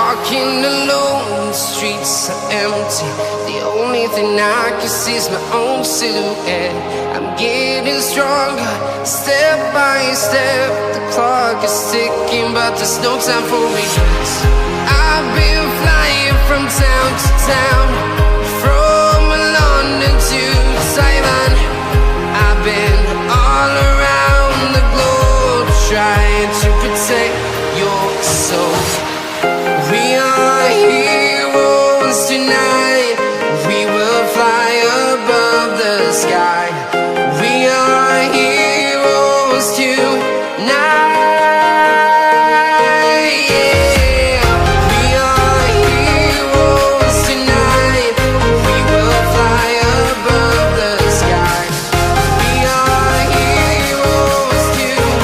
walking alone, the streets are empty. The only thing I can see is my own silhouette. I'm getting stronger, step by step. The clock is ticking, but there's no time for regrets. I've been flying from town to town, from London to Taiwan. I've been all around the globe, trying to protect your soul. We are heroes tonight. We will fly above the sky. We are heroes tonight. Yeah. We are heroes tonight. We will fly above the sky. We are heroes tonight.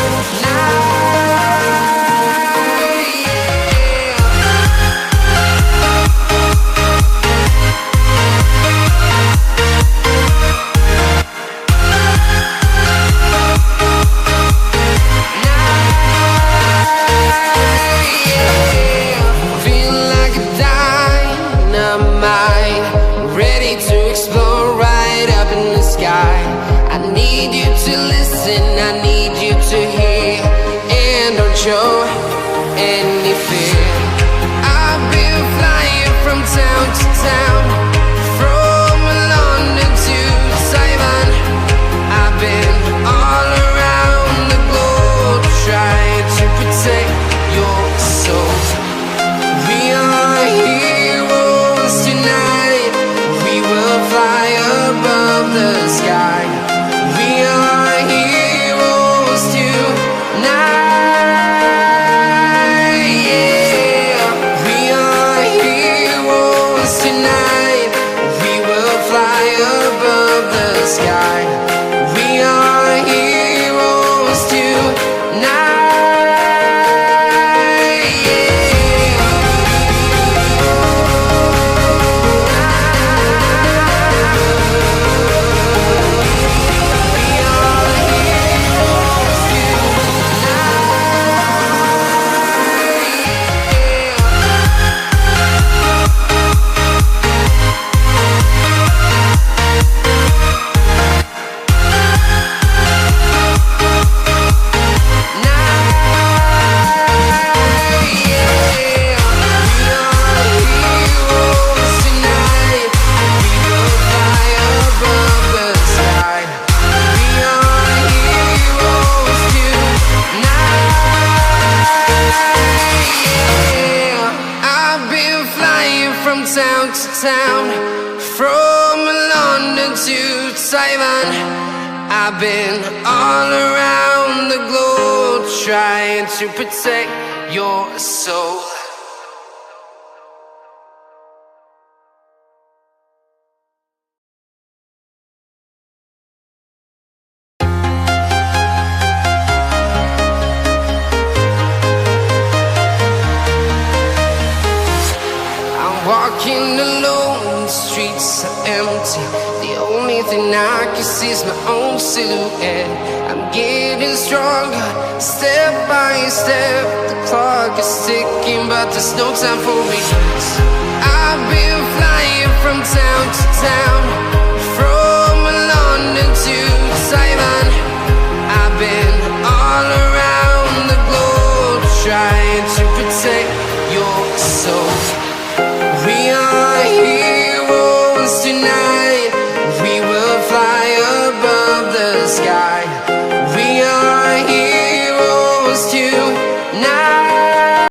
Feeling like a dynamite, ready to explode right up in the sky. I need you to listen, I need you to hear, and don't show any fear. I've been flying from town to town, from London to Taiwan. I've been all around the globe, trying to protect your soul. We are heroes tonight. We will fly above the sky. We are heroes tonight. Yeah. We are heroes tonight. We will fly above the sky. We are heroes tonight. Town to town, from London to Taiwan. I've been all around the globe, trying to protect your soul. Walking alone, the streets are empty. The only thing I can see is my own silhouette. I'm getting stronger, step by step. The clock is ticking, but there's no time for regrets. I've been flying from town to town, from London to Taiwan. I've been all around the globe, trying to protect your soul. We are heroes tonight. We will fly above the sky.